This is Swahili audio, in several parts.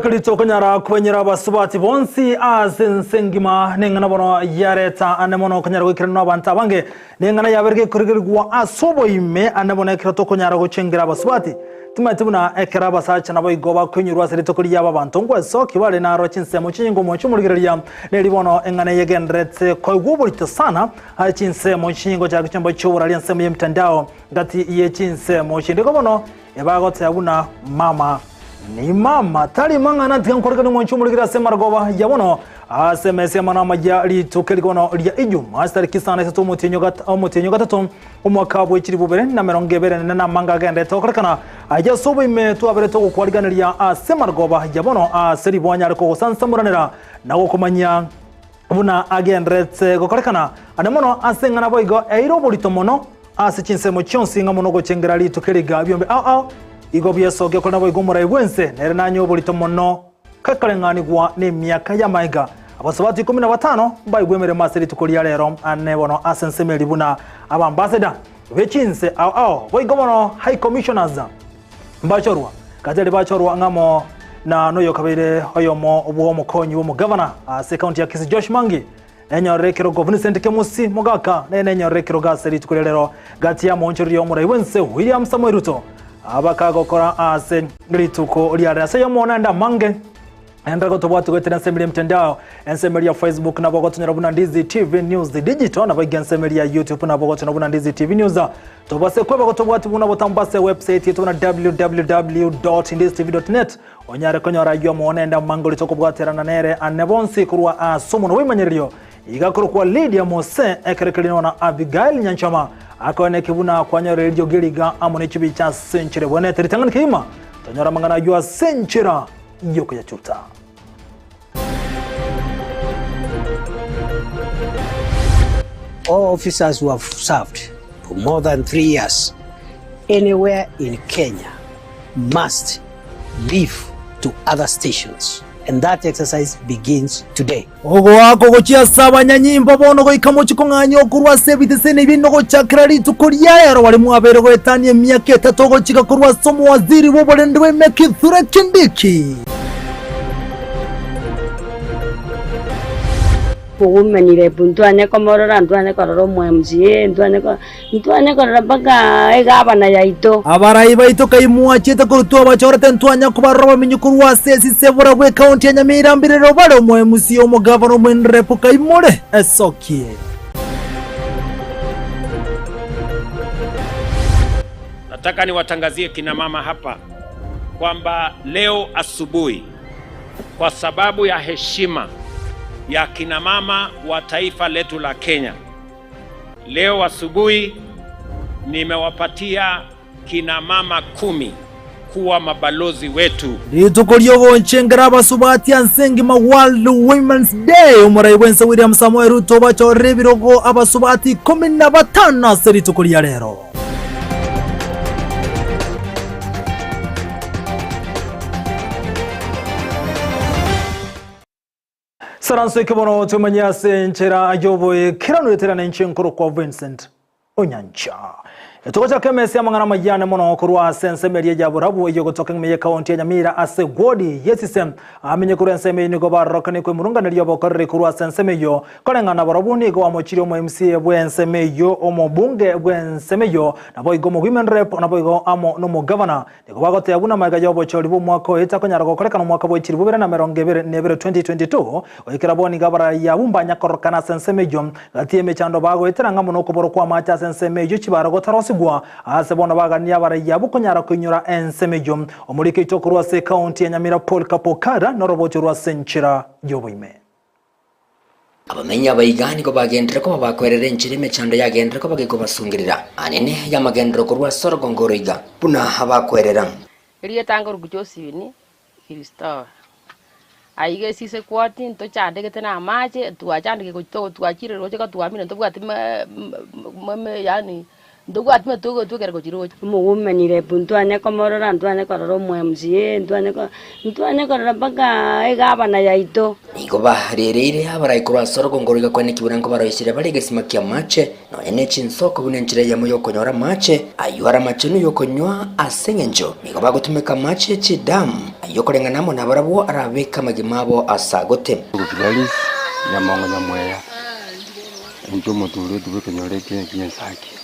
Kalito kanyara kwenyera basubati bonsi sengima nengana bono yareta anemono kanyara wikirino banta bange nengana yaberge kurigirwa asobo ime anemona kirato kanyara gucengera basubati tumatibuna ekera basacha nabo igoba kwenyurwa serito kuri yaba bantu ngo soki bale na rochinse mu cyingo mu cyumurigirya neribono engana yegendretse koiguburito sana hachinse mu cyingo cya gicembo cy'uburali nsemo y'imtandao ngati yechinse mu cyindiko bono yabagote yabuna mama ni mama tali mangana tikankoreka mu cyumurigirya semargoba yabono SMS manama ya litukelikono lya iju master kisana setu mutinyo gatatu umwaka bw'ikiri bubere na 20 na manga gende tokorkana ajya sobo imetu abere to kwaliganirya semargoba yabono seribwanya ariko sansamuranira nawo kumanya buna agendretse gokorkana anemono asengana boigo eiro bolitomono asichinse mu cyonsinga muno gocengera litukeliga byombe igo byesoge ko nabo igumura ibwense nere nanyo bolitomono kakalengani gwa ne myaka ya maiga abasabati 15 bayigwemere maseri tukoliya lero anebono asensemeli buna abambassador bechinse boigomono high commissioners mbachorwa kateli bachorwa ngamo na noyo kabere oyomo obwo mukonyi wo governor se county ya Kisii Josh Mangi enyorekero VINCENT kemusi mogaka nenyorekero gaseri tukoliya lero gatia monchoriyo muri ibwense William Samuel Ruto abakagokora ase ngirituko lyarase yomona nda mange Endrago tobwatu kwete nsemeli mtandao nsemeli ya Facebook na bogoto nyarabuna Ndizi TV News digital na boga nsemeli ya YouTube na bogoto nyarabuna Ndizi TV News tobase kweba gotobwatu buna botambase website yetu na www.ndizitv.net onyare konyora yo monenda mangoli tokobwaterana nere anebonsi kurwa asumu no wimanyirio igakuru kwa LYDIA MOSE ekerekelino na Abigael NyanchamaI akone kibuna kwanyore radio geliga amone chibicha senchire bone teritangana kima tonyora mangana yo senchira yoko ya chuta. All officers who have served for more than 3 years anywhere in Kenya must leave to other stations, and that exercise begins today. Ogo wako gochia saba nyanyimbo bono go ikamochi konganyo kurwa sebitese n'ibintu go chakrari tukuriya yaro wali muabere go etanie myaka 3 go chika kurwa somo waziri wo bolendwe mekithura kindiki kugumenire puntuane komorora ntwane kororo MCA ntwane korora baka egabana yaito abarayi baito kaimua chete kurutwa bachorete ntwanya kubaroba minyukuru wa sesi sevura gwe county ya Nyamira mbirero balo MCA omo governor mwenrepo kaimore esokie. Nataka niwatangazie kina mama hapa kwamba leo asubuhi kwa sababu ya heshima ya kina mama wa taifa letu la Kenya, leo asubuhi nimewapatia kina mama 10 kuwa mabalozi wetu. Litukolyo bonchengera basubati ansengima World Women's Day umura ibwense William Samuel Ruto bachore birogo abasubati 15 seritukolya lero. Saranso ikibono tumanya senchera ajoboye kiranureterana nchenkuru kwa VINCENT ONYANCHA. Tukocha kemesi amangana majane mono kurwa sensemeli ya burabu iyo gotoka ngime county ya Nyamira ase godi yesisem amenye kurwa nseme ni go barokane kwe murunga naliyo bokorre kurwa sensemeyo kolengana burabu ni go amochiri omo MCA bwensemeyo omo bunge bwensemeyo nabo igomo women rep nabo igo amo no mo governor nigo bagote yabuna maga yobo chori bu mwako eta konyara go kolekana mwaka bw'ikiri bubere na 2022 oyikira boni gabara yabumba nyakorokana sensemeyo gatieme chando bago eteranga muno kuboro kwa macha sensemeyo chibara gotaro gwa asebona bagania baraya bukonyara kunyura ensemejo omulike itokurwa se county ya Nyamira Kapokara norobocho rwa senchira yoboime abamenya bayigani ko bagendera ko bakwerere nchirime chando yagendera ko bagiko basungirira anene yamagendera ko rwa sorogongoriga buna abakwerera iriye tango rugujosibini kristo aige sise kwati nto chande ketena amache tuachande ko to tuachire roje ka tuamina to bwati yani ndugu atime tugo tukere kuchiro mugumenire puntu ane komorora ntwane kororo MOSE ntwane korora baka egabana yaito nigo baharerere abaraikuru asorogo ngoriga kwene kiburango baroyisire bari gesima kya mache no ene chinsoko bunenchire yamo yokonyora mache ayuara mache no yokonywa asengenjo nigo bagutumika mache chidam ayokorenga namo nabarabo arabeka magimabo asagote kukilalis nyamongo nyamweya injo mutulu tubekonyore kiensaki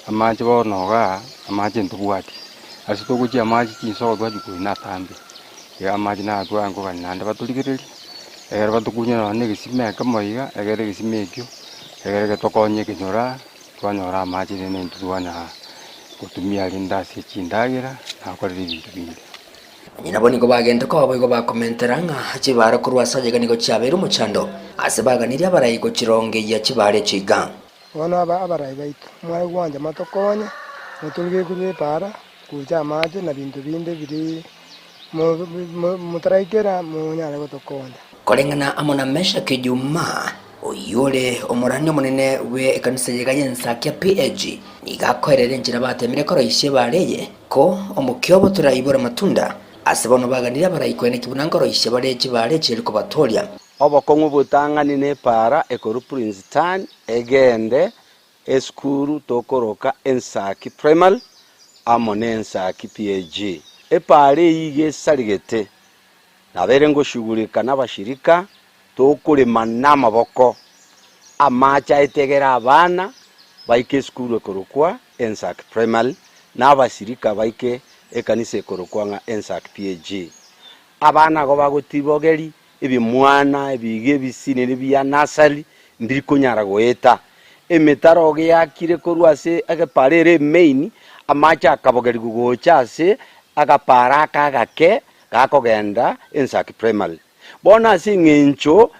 amache bonoga amache ntubwati asito kuchi amache chinsoko twajukuna tambe ya amache na twango kananda batuligereri egere batukunya none gisime kamoiga egere gisimekyo egere getokonye kinyora twanyora amache nene ntubanya kutumia lindasi chindagira nakorera ibintu bindi nyina boni go bagenda ko abo go bakomenteranga chibara kurwasaje ganigo chabera umuchando asebaganira barayigo chironge ya chibare chiga wana abarayi baitu mwaye gwanja matokonye mutulge kuri para kuja amaje na bintu binde biri mutaraikera munyara gotokonja kolengana amona mesha kijuma oyole omurani munene we kanisa yega ENSA kya PAG nigakorera njira batemire ko royishe bareye ko omukyobo turayibura matunda asebono baganira barayikwene kibunanga royishe bareje bareje liko batoria obokongu butangani ne para ekoru Princeton egende eskuru tokoroka ENSA ki primal amone ENSA ki PAG epare yige sarigete nabere ngo shugurika n'abashirika tokurima n'amaboko amacha itegera abana baike skuru korokwa ENSA ki primal n'abashirika baike ekanise korokwa nga ENSA ki PAG abana go bagotibogeri ebimwana ebige bisine bya nasali ndiko nyara goeta emetaro ge yakire korwase agaparere main amacha akabogeri gugochase agapara kagake gakogenda ENSA ki primal bona singencho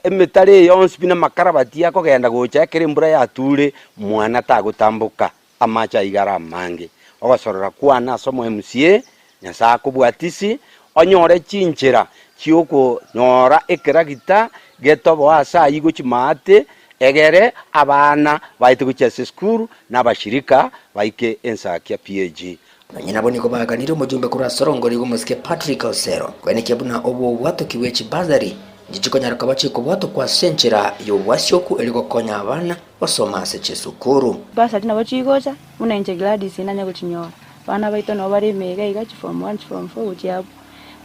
emetare yonspina makarabati akogenda gocha kerembura yature mwana tagutambuka amacha igara mange obasorora kwana somo MCA nyasa kubwatisi onyore chinchera chioko nyora ekeragita getobo asa yigo chimate egere abana baite kuchese skuru n'abashirika baike ENSA kya PAG nyina boni ko baganira umujumbe kuri sorongori gumuske Patrick Osero kwene kebuna obo bwato kiwechi bazari jichiko nyaraka bachiko bwato kwa senchera yo wasyoku eliko konya abana basoma se chesukuru basari nabo chigocha unenje Gladys nanya kuchinyora bana baito no bari mega igachi from 1 from 4 uchiapo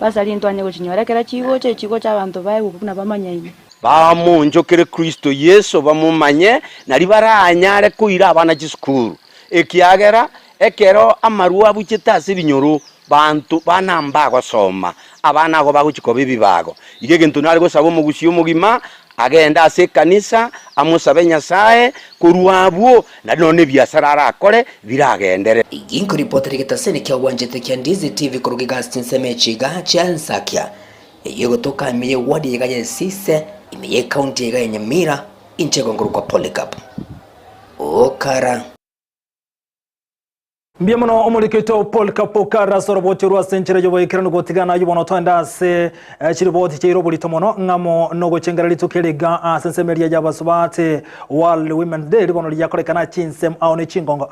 basari ntwanye kuchinyora kera chigocha abantu baye gukuna bamanyaine bamunjokere Kristo Yesu bamumanye nari baranyare kuira abana chisukuru ekiagera ekero amarua buchitase binyoro bantu banamba gosoma abana go baguchiko bibibago igege ntunari go sabo mugushiyo mugima agenda ase kanisa amusabe Nyasaye kurwabwo na none byasarara akore biragendere iginko reporter gitasene kya wanjete kya Ndizi TV kurugi Gastin Semechiga chansa kya yego toka miye wadi yega yesise imiye county yega Nyamira inchego nguru kwa Polycarp okara Mbiamono omulikito Polycarp kara soroboti rwa senchera yobo ikirano gotigana yubono twanda se chiriboti chiro bulitomono ngamo nogo chengera litukerega sensemeria y'abasubate World Women's Day ribono lyakorekana chinsem aone chingongo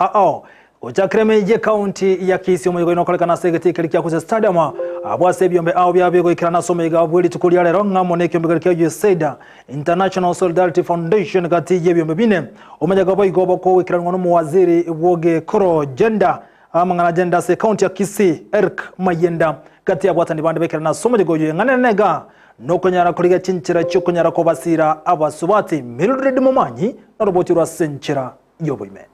Ochakreme ye county ya Kisii omuyigo inokolekana segeti kelikia kuse stadium abwase byombe aho byabego ikirana somega bweli tukulia lero ngamo ne kyombe kelikia USAID International Solidarity Foundation kati ye byombe bine omenyaga boyigo boko ikirana no muwaziri woge koro gender amangana gender se county ya Kisii Eric Mayenda kati ya bwatani bande bekirana somego ngane nega no konyara kuliga chinchira cyo konyara ko basira abasubati Mildred Momanyi na roboti rwa senchira yoboime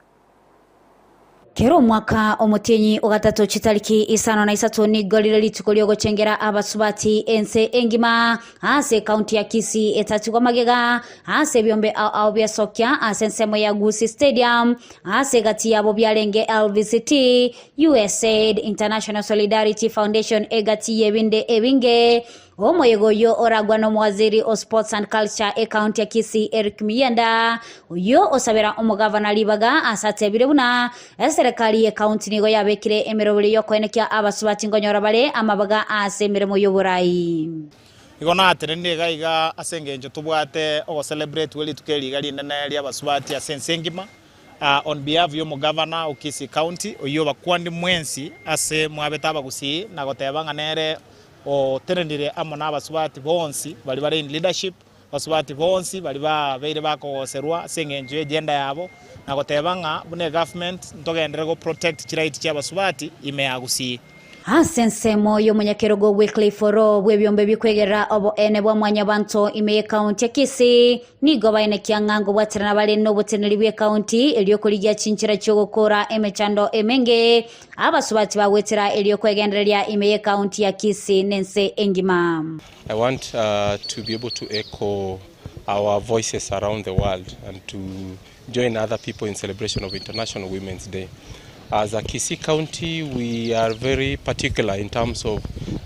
Kero mwaka omutenyi ogatatu chitaliki isano na isatu ni golile litukolio gochengera abasubati ense engima ase county ya Kisii etatu kwa magega ase byombe au bya sokya ase nsemo ya Gusii Stadium ase gati ya bobyalenge LVCT USAID International Solidarity Foundation egati yebinde ebinge omoyego yo oragwa no mwaziri o sports and culture e county ya Kisii Eric Mayenda yo osabera omugavana libaga asate birebuna serikali ye county nigo yabekire emerobuli yo kwenekya abasubati ngonyora bale amabaga ase miremo y'oburayi igona aterende gaiga asengenjo tubwate o celebrate weli tukeli gali nene lya basubati asensengima on behalf yomo governor o Kisii County oyo bakwandi mwensi ase mwabetaba Gusii na gotebanga nere o terendire amona abasubati bonsi bali in leadership basubati bonsi bali beire bakoserwa sengenje agenda yabo na gotebanga bune government ntogendere go protect chiraiti kya basubati ime ya Gusii. Asensemo yo munyakerogo weekly foro bwebyombe bikwegera obo ene bwa mwanya banto ime county ya Kisii nigo baine kyangango bwatirana bale no boteneri bwe county eliyo kuligya chinchira cyo gukora emechando emenge abasubati bagwetera eliyo kwegendereria ime county ya Kisii nense engima. I want to be able to echo our voices around the world and to join other people in celebration of International Women's Day. As a Kisii County, we are very particular in terms of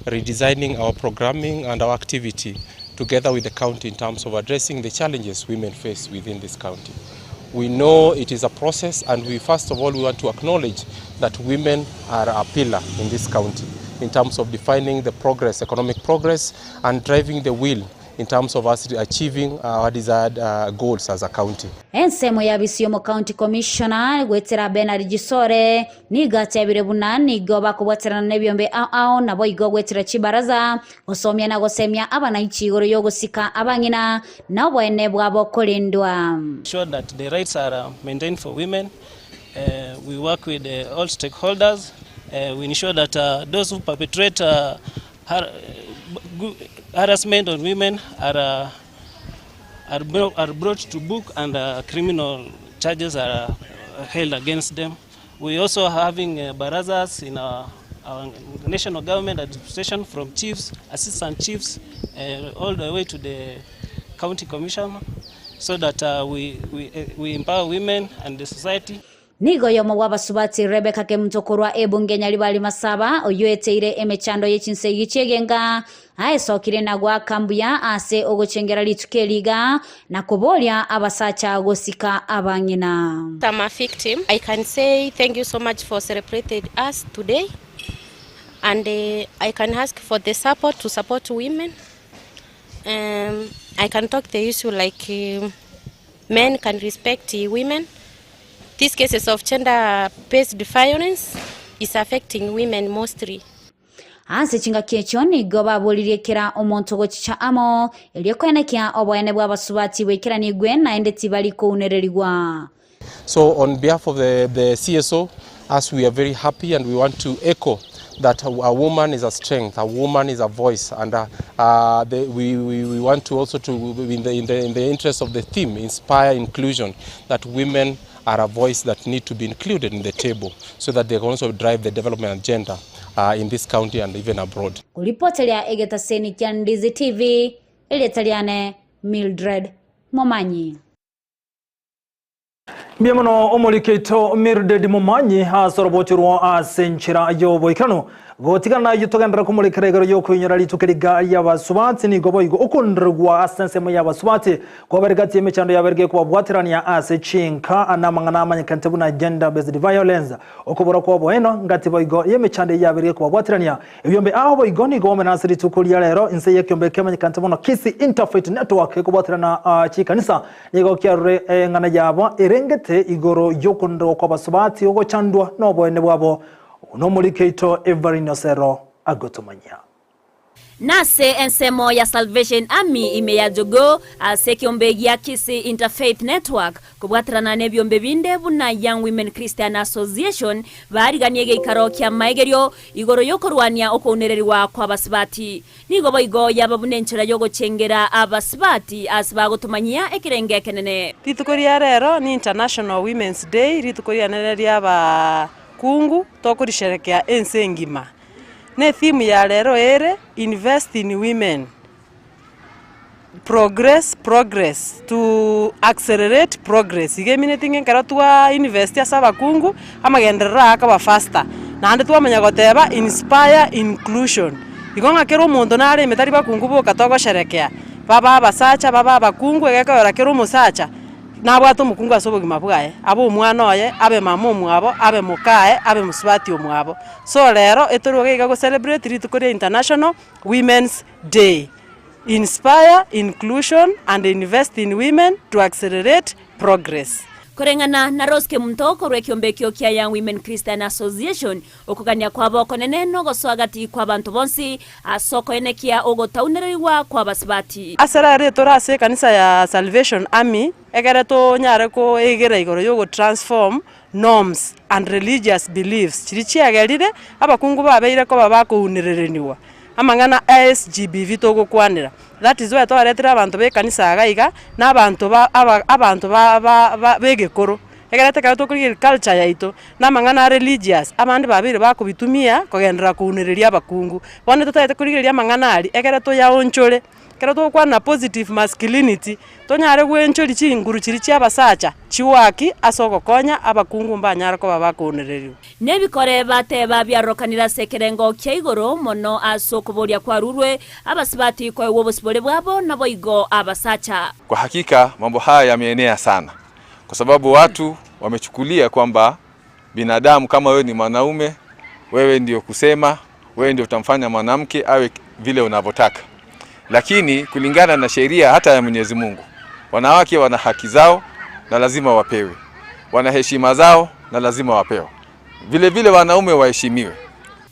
redesigning our programming and our activity together with the county in terms of addressing the challenges women face within this county. We know it is a process, and we first of all we want to acknowledge that women are a pillar in this county in terms of defining the progress, economic progress, and driving the wheel in terms of us achieving our desired goals as a county. Ensemo ya Bisiomo County Commissioner gwetera Bernard Gisore niga tebire bunani goba kubwatera nebyombe ao nabo igo gwetera chibaraza osomya na gosemya abana ichigoro yo gusika abangina nabo ene bwabo kolindwa. Sure that the rights are maintained for women. We work with all stakeholders. We ensure that those who perpetrate harassment on women are brought to book, and criminal charges are held against them. We also having barazas in our national government administration, from chiefs, assistant chiefs, all the way to the county commissioner, so that we empower women and the society. Nigo yomo wabasubati Rebecca Kemtokorwa ebunge nyalibali masaba oyoeteire emechando yechinse yichegenga aesokire nagwa kambuya ase ogochengera litukeliga na kubolya abasacha gosika abangina. I'm a victim. I can say thank you so much for celebrating us today, and I can ask for the support to support women. I can talk the issue like men can respect women. These cases of gender-based violence is affecting women mostly. Anse chinga kiechoni goba boliriekera omonto gochicha amo eliokoenekia oboene bwa basubati wekera nigwe na endeti baliko unererigwa. So on behalf of the CSO, as we are very happy and we want to echo that a woman is a strength, a woman is a voice, and we want to also to in the interest of the theme, inspire inclusion, that women are a voice that need to be included in the table so that they can also drive the development agenda in this county and even abroad. Kulipotelea egeta seni kia Ndizi TV, ilitaliane Mildred Momanyi. Biamono omolikeito Mildred Momanyi hasorobochurwa asenchira yobo ikano gotigana yutogendera kumulekera igaro yo kwinyara litukeriga y'abasubati ni gobo igo okundrwa asensemo y'abasubati kwaberigati emechando yaberge kwa bwatirania ase chinka anamangana amanyikantebu na gender based violence okobora kwa boeno ngati boigo yemechando yaberge kwa bwatirania ebyombe aho boigo ni gome nasiri tukulia lero inse yekyombe kemanyikantebu no Kisii Interfaith Network ko bwatirana chikanisa nigo kyarure ngana yabo erengete igoro yokundro kwa basubati ogo chandwa no boene bwabo no mulikeito Everino Sero agotumanya. Nase ensemo ya Salvation Army imeya jogo asekiombe ya Kisii Interfaith Network kubwatirana nebyombe binde buna Young Women Christian Association bariganiege ikaro kya maegerio igoro yokorwania okounereriwa kwa basibati nigo boigo yababunenchera yogo chengera abasibati asibagotumanyia ekirenge kenene. Ritukoria rero ni International Women's Day, ritukoria nereria ba kungu tokurisherekea ense ngima. Ne theme ya lero ere invest in women. Progress to accelerate progress. Igemine tinge karatwa invest ya saba kungu amagenderera akaba faster. Na ande twamenya goteba inspire inclusion. Igonga kero muntu nare metari bakungu bo katogo sherekea. Baba basacha baba bakungu egeka ora kero musacha. Nabwato mukungu asobogima bwaye abo umwana oye abe mama mwabo abe mukae abe musubati omwabo. So lero etoroge go celebrate ritukoria International Women's Day. Inspire inclusion and invest in women to accelerate progress. kurengana na Roske Mtoko rwe kiombekio kia Young Women Christian Association okugania kwa boko nene no goswagati kwa bantu bonsi asoko enekia ogotaunereriwa kwa basibati asarare torase kanisa ya Salvation Army egereto nyare ko egera igoro yogo transform norms and religious beliefs chirichiagerire abakungu babeire ko babakuunirereniwa amangana SGBV togo kwanira. That is why twaretera abantu be kanisa agaiga na abantu ba begekoro egerete ka tokuri culture yaito na mangana religious abandi babiri bakubitumia kogendera kuunireria abakungu bone tutaite kurigeria mangana ali egereto ya onchore kereto kwa na positive masculinity tonyare gwenchori chinguru chiri chiabasacha chiwaki asoko konya abakungu mbanyara ko babakuunirerio nebikore bateba byarokanira sekerengo kya igoro mono asokoboria kwa rurwe abasibati kwa wobosibole bwabo nabo igo abasacha. Kwa hakika mambo haya yameenea sana kwa sababu watu wamechukulia kwamba binadamu kama wewe ni mwanaume wewe ndio kusema wewe ndio utamfanya mwanamke awe vile unavyotaka. Lakini kulingana na sheria hata ya Mwenyezi Mungu, wanawake wana haki zao na lazima wapewe. Wana heshima zao na lazima wapewe. Vile vile wanaume waheshimiwe.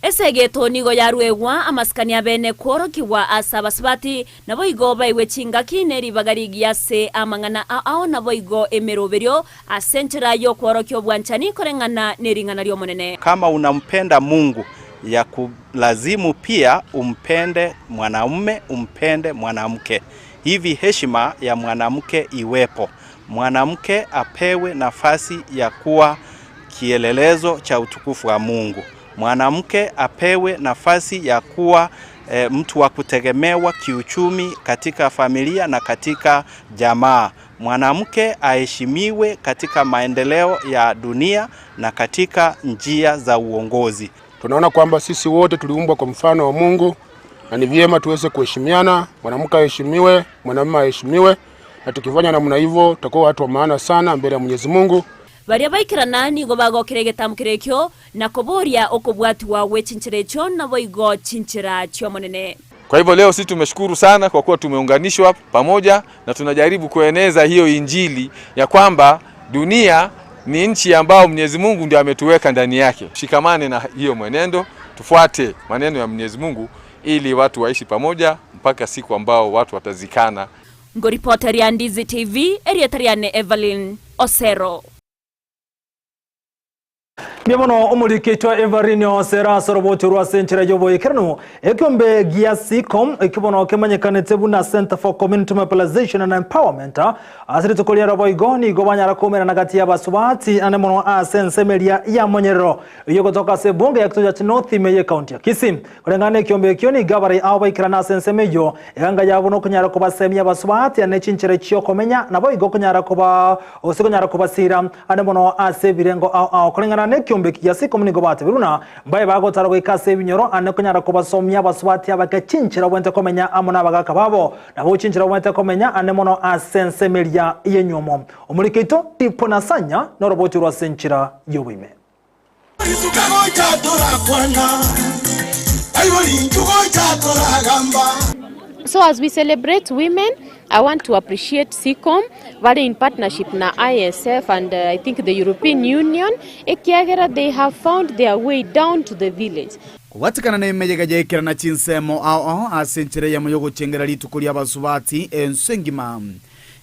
Esegeto nigo yarwegwa amaskania bene kworokiwa asabasibati nabo igo baiwe chingaki neri bagarigia se amangana ao nabo igo emeroberio asenchera yo kworokyo bwanchani korengana neringana ryo monene. Kama unampenda Mungu ya kulazimu pia umpende mwanaume umpende mwanamke. Hivi heshima ya mwanamke iwepo. Mwanamke apewe nafasi ya kuwa kielelezo cha utukufu wa Mungu. Mwanamke apewe nafasi ya kuwa mtu wa kutegemewa kiuchumi katika familia na katika jamaa. Mwanamke aheshimiwe katika maendeleo ya dunia na katika njia za uongozi. Tunaona kwamba sisi wote tuliumbwa kwa mfano wa Mungu na ni vyema tuweze kuheshimiana, mwanamke aheshimiwe, mwanamume aheshimiwe, na tukifanya namna hivyo tutakuwa watu wa maana sana mbele ya Mwenyezi Mungu. Baria baikirana nigo bagokire getamukirekyo na koboria okobwati wawe chinchirecho na boigo chinchira chyo monene. Kwa hivyo leo sisi tumeshukuru sana kwa kuwa tumeunganishwa pamoja na tunajaribu kueneza hiyo injili ya kwamba dunia ni nchi ambao Mwenyezi Mungu ndiye ametuweka ndani yake. Shikamane na hiyo mwenendo, tufuate maneno ya Mwenyezi Mungu ili watu waishi pamoja mpaka siku ambao watu watazikana. Ngoripota ya Ndizi TV, Erietariane Evelyn Osero. Biamono omurikitwa Everino Sera soroboti rwa senchira yobo ikerno ekyombe giasikom ekibono kemanyekanete buna Center for Community Mobilization and Empowerment asiri tukolia rabo igoni gobanyara komera nagati ya basubati anemono asensemelia ya monyero iyo kutoka sebunge ya kitoja North Meye County ya Kisii kulengane kyombe kyoni gabari awa ikirana sensemeyo eganga yabono kunyara kubasemia basubati anechinchire chyo komenya nabo igo kunyara kuba osikunyara kubasira anemono asebirengo au kulengana kyombe kiasi nigo bate biruna mbaye bagotara gwikase binyoro anekunyara kubasomya basubati abakachinchira bwente komenya amona bagaka babo nabo chinchira bwente komenya anemono asensemelia yenyomo omurikito tipo nasanya no roboti rwa senchira yobime. So as we celebrate women, I want to appreciate SICOM, very in partnership na ISF and I think the European Union. They have found their way down to the village. Watikana na imejega jekera na chinsemo ao asenchire ya moyogo chengera litukuli abasubati ensengima.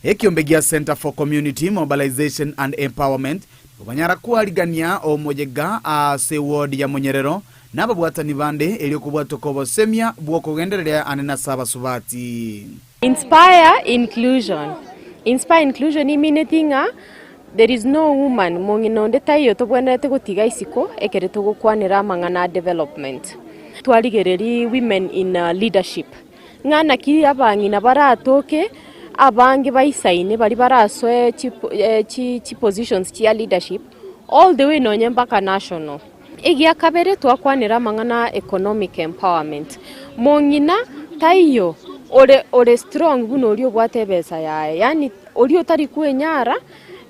Ekiyombegia Center for Community Mobilization and Empowerment kubanyara kualigania omojega ase ward ya Monyerero nababwatani bande eliokubwatoko bosemia bwokugenderera anena sabasubati. Inspire inclusion. Inspire inclusion meaning there is no woman monginonde tayo tobwenete gutiga isiko ekereto gukwanira mangana development. Twaligereri women in leadership. Ngana kiri abangina baratoke abangi baisaine bari baraswe chi positions chia leadership all the way nonye mpaka national. Igia kabere twakwanira mangana economic empowerment. Mongina tayo ore strong buno rio bwate besa yae yani ori otari kwenyara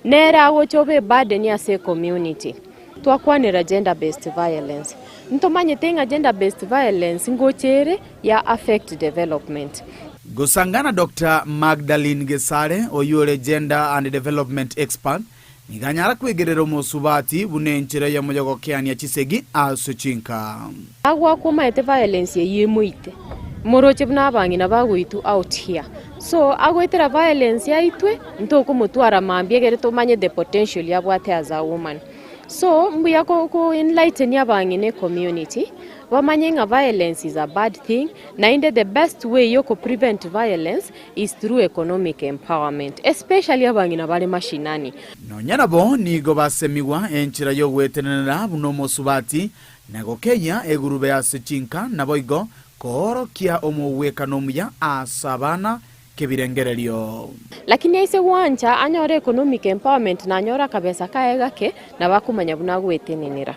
nera gochobe burden ya se community. Twakwanira gender based violence. Ntomanye tenga gender based violence ngochere ya affect development. Gusangana Dr. Magdalene Gesare oyule gender and development expert niganyara kwegerera omusubati bune enchera ya moyogokeania chisegi asochinka agwa kumaete violence yemuite moroche buna bangina bagwitu out here so agwetera violence yaitwe ntoko mutwara mambie gere tumanye the potential yabwate as a woman so mbuya ko enlighten yabangine community wamanye nga violence is a bad thing na inde the best way yo prevent violence is through economic empowerment especially abangina bale mashinani nonyana bo nigo basemiwa enchira yo gwetenera buno musubati nago Kenya egurube asichinka naboigo korokia omowekano muya asabana kebirengererio lakini aise wancha anyore economic empowerment na anyora kabesa kaegake na bakumanya buna gwetenenera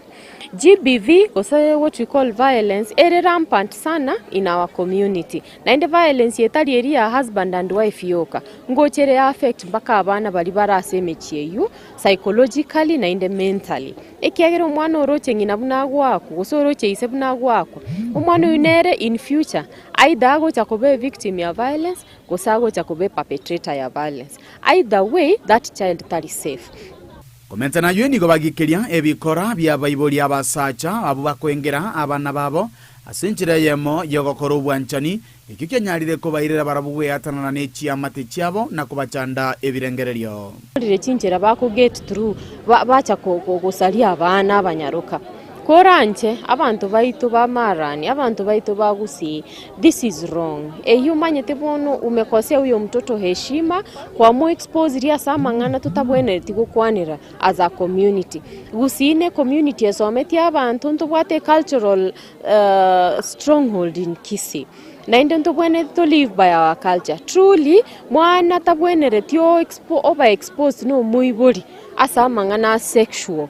GBV kose what we call violence ere rampant sana in our community na inde violence yetali area husband and wife yoka ngochere affect mpaka abana bali barasemechieyu psychologically na inde mentally ekiagero mwana oroche ngina buna gwako gusoroche ise buna gwako umwana unere in future either ago chakobe victim ya violence gosago chakobe perpetrator ya violence either way that child tali safe komenta nayo nigo bagikeria ebikora bya bayiboli abasacha abo bakwengera abana babo asenchira EYEMO yogokora obwanchani ekyo kyanyarire ko bayirira barabugwe atanana nechi amate cyabo nakubachanda ebirengererio rire chinchera bako get through bacha kusalia abana abanyaruka koranche abantu baitu ba marani abantu baitu ba Gusii this is wrong eyumanyete bono umekosea huyo mtoto heshima kwa mo expose ria samangana tutabwene tikukwanira as a community Gusii ne community esometi abantu ntubwate cultural stronghold in Kisii na indento bwene to live by our culture truly mwana tabwene tio overexposed no muibori asamangana sexual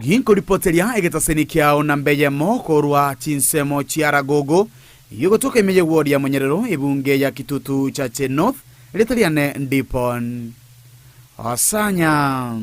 Ginko ripoteria egetaseni kiao na EYEMO korwa chinsemo chiaragogo yogotoka imeje ward ya Monyerero ebunge ya Kitutu Chache North retaliane ndipon asanya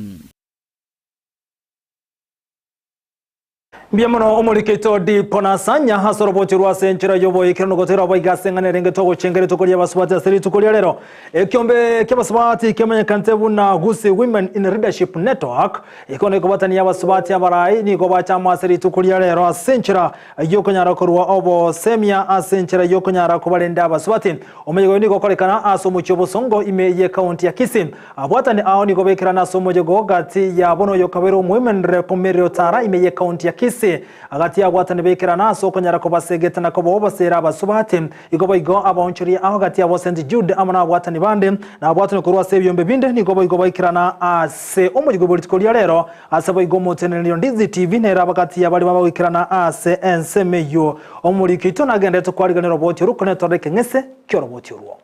Biamono omuriketo di ponasanya hasoroboti rwasenchira yobo ikirano gotera baygasengane renge togo chengere tokolia basubati asiri tokolia lero ekyombe kyabasubati kemanye kantebu na Gusii Women in Leadership Network ikone kubatani yabasubati abarai ni go bachama asiri tokolia lero asenchira yokonyara korwa obo semia asenchira yokonyara kubalenda abasubati omego ni go kolekana asomo cyobosongo imeye county ya Kisii abwatani aho ni go bekirana asomo jego gati ya bono yokabero Women Repomerio Tara imeye county ya Kisii agati agwatane bekera naso konyara ko basegeta na ko bobasera abasubati igobo igo abonchiri aho gati abo St Jude amana agwatane bande na abwatane ko rwase byombe binde nigobo igo bayikirana ase omugigo political rero asabo igo motenelio Ndizi TV nera abagati yabali babikirana ase ensemeyo omuri kito nagende to kwariganira roboti rukone toreke ngese kyo roboti ruo.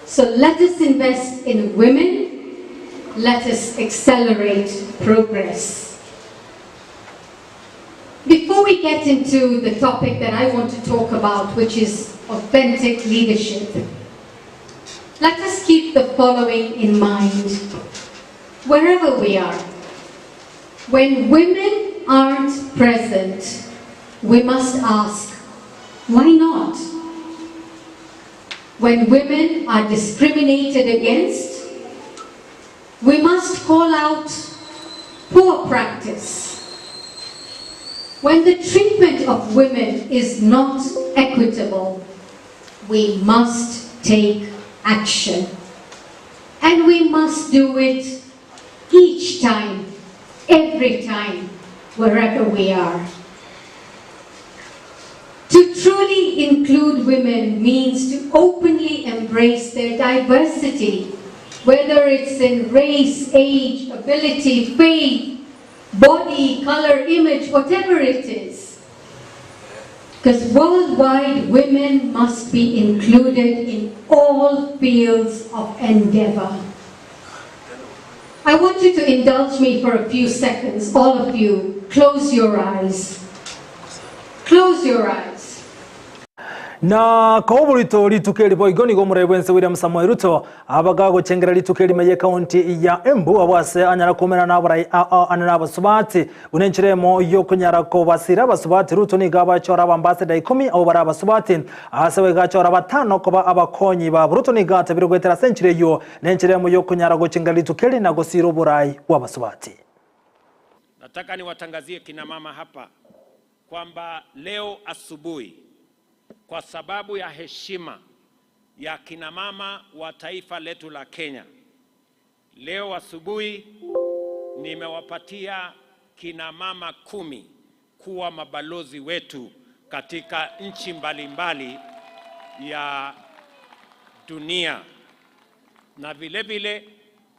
So let us invest in women. Let us accelerate progress. Before we get into the topic that I want to talk about, which is authentic leadership, let us keep the following in mind. Wherever we are, when women aren't present, we must ask, why not? When women are discriminated against, we must call out poor practice. When the treatment of women is not equitable, we must take action. And we must do it each time, every time, wherever we are. To truly include women means to openly embrace their diversity, whether it's in race, age, ability, faith, body, color, image, whatever it is. Because worldwide, women must be included in all fields of endeavor. I want you to indulge me for a few seconds, all of you. Close your eyes. Close your eyes. Na kohobulito litukeli boigoni gomure bwense William Samoei Ruto abaga gochengera litukeli meye county ya Embu abwase anyara kumena nabarai anana abasubati unenchiremo yo kunyara ko basira abasubati Ruto ni gaba chora ambassador 10 abo bara abasubati asewe gachora batano ko ba abakonyi ba Ruto ni gata birogwetera century yo nenchiremo yo kunyara gochengera litukeli na gosiro burai wabasubati. Nataka niwatangazie kina mama hapa kwamba leo asubuhi kwa sababu ya heshima ya kina mama wa taifa letu la Kenya, leo asubuhi nimewapatia kina mama 10 kuwa mabalozi wetu katika nchi mbalimbali ya dunia, na vile vile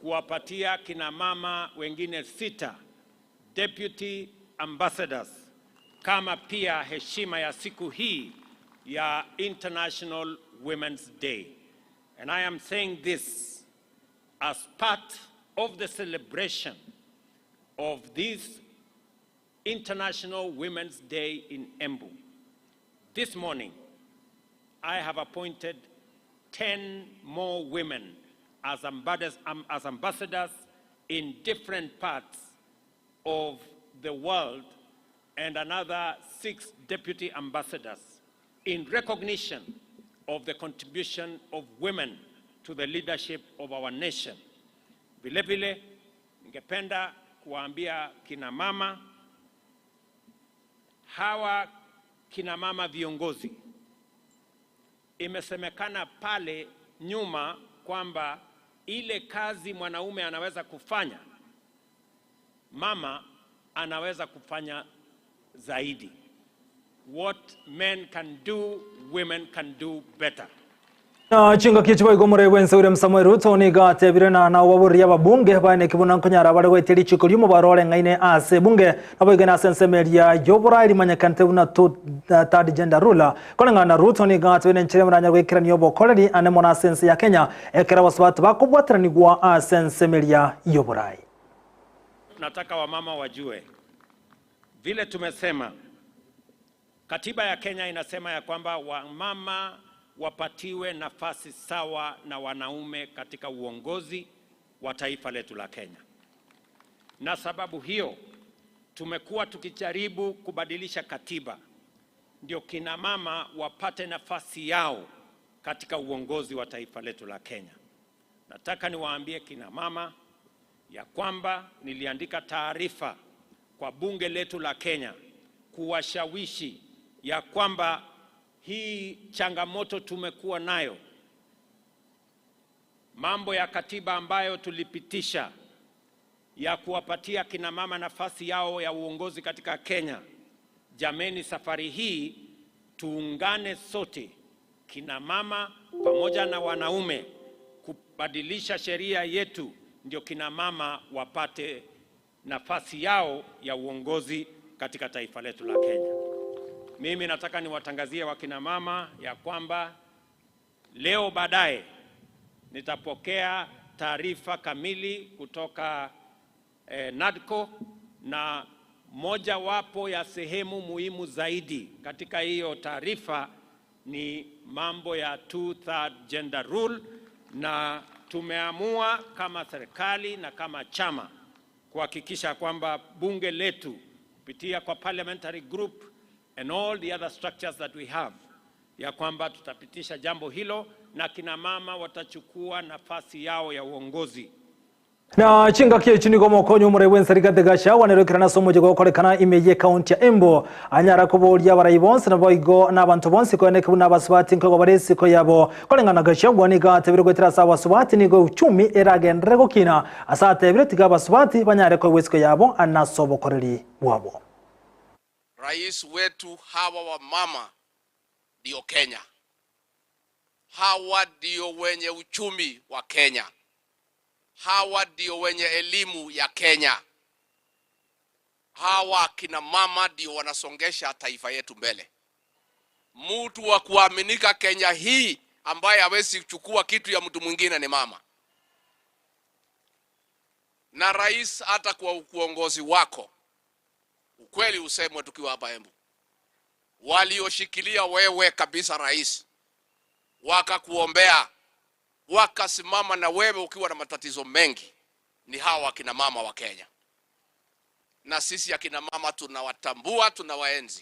kuwapatia kina mama wengine 6 deputy ambassadors kama pia heshima ya siku hii ya International Women's Day. And I am saying this as part of the celebration of this International Women's Day in Embu. This morning, I have appointed 10 more women as ambassadors in different parts of the world, and another 6 deputy ambassadors in recognition of the contribution of women to the leadership of our nation. Vile vile, ningependa kuambia kina mama, hawa kina mama viongozi, imesemekana pale nyuma kwamba ile kazi mwanaume anaweza kufanya, mama anaweza kufanya zaidi. What men can do, women can do better. Na chinga kichwa igomure bwense William Samoei Ruto ni gate birena na waburi ababunge bane kibuna kunyara bari weteri chikulimu barole ngaine ase bunge abagena sensemeria yobora ilimanya kante una to third gender ruler kolenga na Ruto ni gate bene nchire muranya gwekira nyobo koleri ane mona sense ya Kenya ekera waswatu bakubwatira ni gwa sensemeria yobora. Nataka wamama wajue vile tumesema katiba ya Kenya inasema ya kwamba wamama wapatiwe nafasi sawa na wanaume katika uongozi wa taifa letu la Kenya. Na sababu hiyo tumekuwa tukijaribu kubadilisha katiba ndio kina mama wapate nafasi yao katika uongozi wa taifa letu la Kenya. Nataka niwaambie kina mama ya kwamba niliandika taarifa kwa bunge letu la Kenya kuwashawishi ya kwamba hii changamoto tumekuwa nayo, mambo ya katiba ambayo tulipitisha ya kuwapatia kina mama nafasi yao ya uongozi katika Kenya. Jameni, safari hii tuungane sote, kina mama pamoja na wanaume, kubadilisha sheria yetu ndio kina mama wapate nafasi yao ya uongozi katika taifa letu la Kenya. Mimi nataka niwatangazie wakina mama ya kwamba leo baadaye nitapokea taarifa kamili kutoka NADCO, na moja wapo ya sehemu muhimu zaidi katika hiyo taarifa ni mambo ya 2/3 gender rule, na tumeamua kama serikali na kama chama kuhakikisha kwamba bunge letu kupitia kwa parliamentary group and all the other structures that we have ya kwamba tutapitisha jambo hilo na kina mama watachukua nafasi yao ya uongozi. Na chinga kie chini gomo konyo mure bwense rigategasha wanerokirana somo jego kolekana imeye county ya Embu anyara kubolia barayibonse na boigo na abantu bonse ko ene kubuna basubati nko baresi ko yabo kolengana gasha gwani gate birogwetera sawa subati nigo uchumi eragendere gokina asate biretiga basubati banyare ko wesiko yabo anasobo koreri wabo. Rais wetu hawa wa mama ndio Kenya. Hawa ndio wenye uchumi wa Kenya. Hawa ndio wenye elimu ya Kenya. Hawa kina mama ndio wanasongesha taifa yetu mbele. Mtu wa kuaminika Kenya hii ambaye hawezi kuchukua kitu ya mtu mwingine ni mama. Na rais, hata kwa uongozi wako, ukweli usemwe tukiwa hapa Embu, Walioshikilia wewe kabisa rais, wakakuombea, wakasimama na wewe ukiwa na matatizo mengi, ni hawa akina mama wa Kenya. Na sisi akina mama tunawatambua, tunawaenzi.